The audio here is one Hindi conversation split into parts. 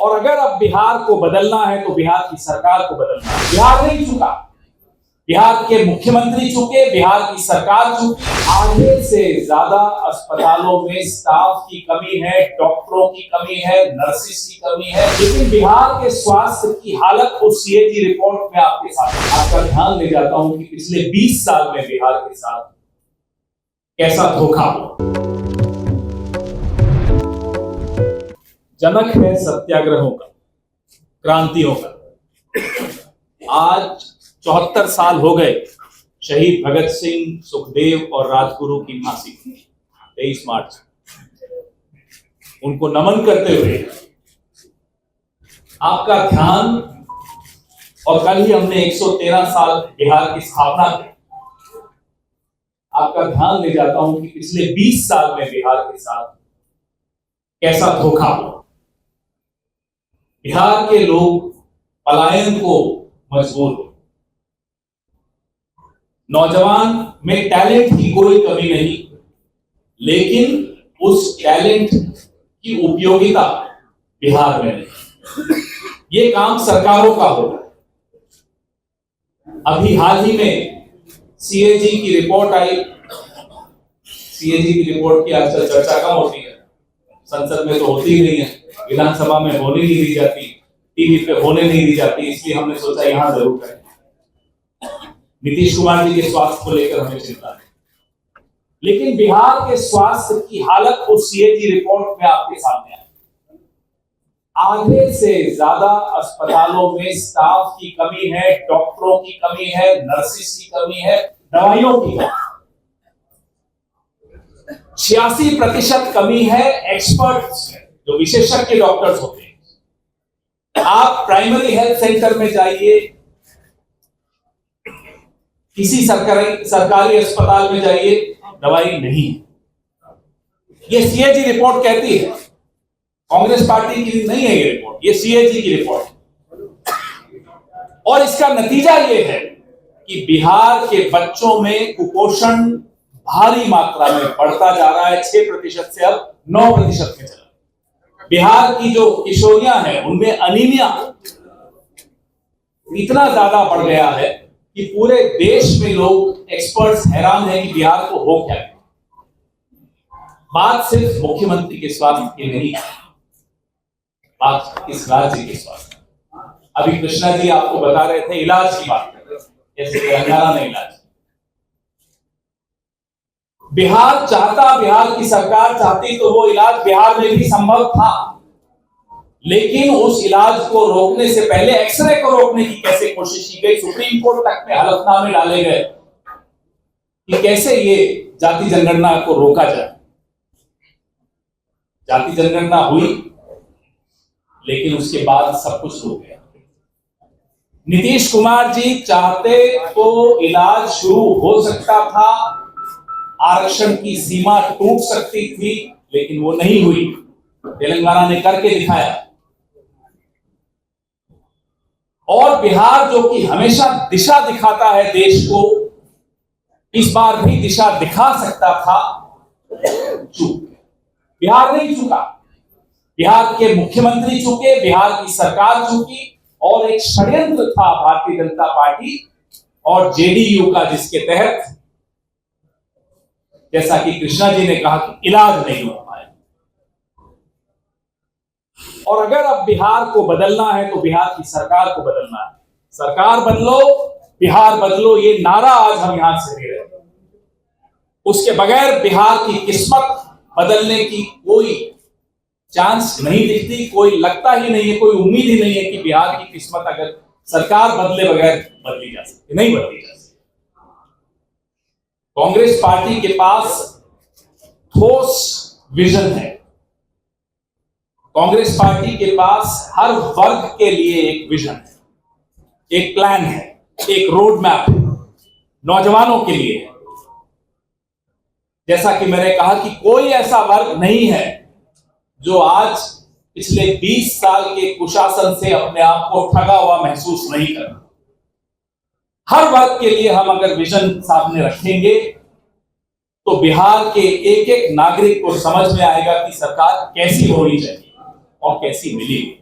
और अगर अब बिहार को बदलना है तो बिहार की सरकार को बदलना है। बिहार नहीं चुका, बिहार के मुख्यमंत्री चुके, बिहार की सरकार चुकी। आधे से ज्यादा अस्पतालों में स्टाफ की कमी है, डॉक्टरों की कमी है, नर्सिस की कमी है। लेकिन बिहार के स्वास्थ्य की हालत उस सीएजी रिपोर्ट में आपके साथ आपका ध्यान ले जाता हूं कि पिछले 20 साल में बिहार के साथ कैसा धोखा हुआ। जनक है सत्याग्रहों का, क्रांतियों का। आज 74 साल हो गए शहीद भगत सिंह, सुखदेव और राजगुरु की फांसी 23 मार्च। उनको नमन करते हुए आपका ध्यान, और कल ही हमने 113 साल बिहार की स्थापना की, आपका ध्यान ले जाता हूं कि पिछले 20 साल में बिहार के साथ कैसा धोखा हुआ। बिहार के लोग पलायन को मजबूर हो। नौजवान में टैलेंट की कोई कमी नहीं, लेकिन उस टैलेंट की उपयोगिता बिहार में नहीं। ये काम सरकारों का होगा। अभी हाल ही में सीएजी की रिपोर्ट आई। सीएजी की रिपोर्ट की आजकल चर्चा कम होती है, संसद में तो होती ही नहीं है, विधानसभा में होने नहीं दी जाती, टीवी पे होने नहीं दी जाती, इसलिए हमने सोचा यहां जरूर करें। नीतीश कुमार जी के स्वास्थ्य को लेकर हमें चिंता है, लेकिन बिहार के स्वास्थ्य की हालत उस सीएजी रिपोर्ट में आपके सामने आई। आधे से ज्यादा अस्पतालों में स्टाफ की कमी है, डॉक्टरों की कमी है, नर्सिस की कमी है, दवाइयों की कमी। 86% कमी है एक्सपर्ट्स, जो विशेषज्ञ डॉक्टर्स होते हैं। आप प्राइमरी हेल्थ सेंटर में जाइए, किसी सरकारी अस्पताल में जाइए, दवाई नहीं है। ये सीएजी रिपोर्ट कहती है, कांग्रेस पार्टी की नहीं है ये रिपोर्ट, ये सीएजी की रिपोर्ट है। और इसका नतीजा ये है कि बिहार के बच्चों में कुपोषण भारी मात्रा में बढ़ता जा रहा है। 6% से अब 9% में चला। बिहार की जो किशोरियां हैं उनमें अनीमिया इतना ज्यादा बढ़ गया है कि पूरे देश में लोग, एक्सपर्ट्स हैरान हैं कि बिहार को हो क्या है। बात सिर्फ मुख्यमंत्री के स्वास्थ्य की नहीं है, बात इस राज्य के स्वास्थ्य। अभी कृष्णा जी आपको बता रहे थे इलाज की बात कर रहे थे, जैसे तेलंगाना में इलाज। बिहार चाहता, बिहार की सरकार चाहती तो वो इलाज बिहार में भी संभव था, लेकिन उस इलाज को रोकने से पहले एक्सरे को रोकने की कैसे कोशिश की गई। सुप्रीम कोर्ट तक में हलफनामे डाले गए कि कैसे ये जाति जनगणना को रोका जाए। जाति जनगणना हुई, लेकिन उसके बाद सब कुछ हो गया। नीतीश कुमार जी चाहते तो इलाज शुरू हो सकता था, आरक्षण की सीमा टूट सकती थी, लेकिन वो नहीं हुई। तेलंगाना ने करके दिखाया। और बिहार जो कि हमेशा दिशा दिखाता है देश को, इस बार भी दिशा दिखा सकता था, चूक। बिहार नहीं चुका, बिहार के मुख्यमंत्री चुके, बिहार की सरकार चुकी, और एक षड्यंत्र था भारतीय जनता पार्टी और जेडीयू का, जिसके तहत, जैसा कि कृष्णा जी ने कहा, कि इलाज नहीं हो पाया। और अगर अब बिहार को बदलना है तो बिहार की सरकार को बदलना है। सरकार बदलो, बिहार बदलो, ये नारा आज हम यहां से दे रहे हैं। उसके बगैर बिहार की किस्मत बदलने की कोई चांस नहीं दिखती, कोई लगता ही नहीं है, कोई उम्मीद ही नहीं है कि बिहार की किस्मत अगर सरकार बदले बगैर बदली जा सकती, नहीं बदली जा सकती। कांग्रेस पार्टी के पास ठोस विजन है। कांग्रेस पार्टी के पास हर वर्ग के लिए एक विजन है, एक प्लान है, एक रोड मैप है, नौजवानों के लिए है। जैसा कि मैंने कहा कि कोई ऐसा वर्ग नहीं है जो आज पिछले 20 साल के कुशासन से अपने आप को ठगा हुआ महसूस नहीं कर रहा। हर वर्ग के लिए हम अगर विजन सामने रखेंगे तो बिहार के एक एक नागरिक को समझ में आएगा कि सरकार कैसी होनी चाहिए और कैसी मिलेगी।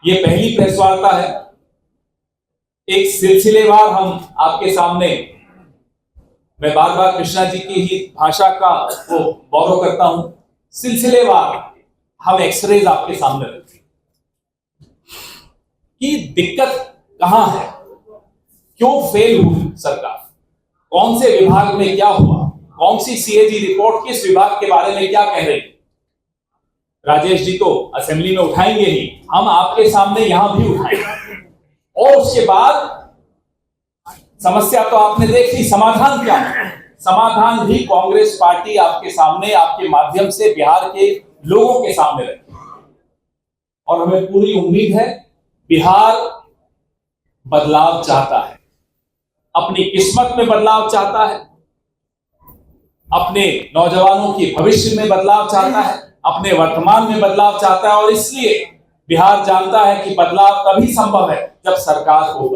ये पहली प्रेस वार्ता है। एक सिलसिलेवार हम आपके सामने, मैं बार बार कृष्णा जी की ही भाषा का वो बोरो करता हूं, सिलसिलेवार हम एक्सरेज आपके सामने रखते हैं कि दिक्कत कहां है, क्यों फेल हुई सरकार, कौन से विभाग में क्या हुआ, कौन सी सीएजी रिपोर्ट किस विभाग के बारे में क्या कह रही। राजेश जी तो असेंबली में उठाएंगे ही, हम आपके सामने यहां भी उठाएंगे, और उसके बाद समस्या तो आपने देख ली, समाधान क्या है, समाधान भी कांग्रेस पार्टी आपके सामने, आपके माध्यम से बिहार के लोगों के सामने रखी। और हमें पूरी उम्मीद है बिहार बदलाव चाहता है, अपनी किस्मत में बदलाव चाहता है, अपने नौजवानों के भविष्य में बदलाव चाहता है, अपने वर्तमान में बदलाव चाहता है। और इसलिए बिहार जानता है कि बदलाव तभी संभव है जब सरकार को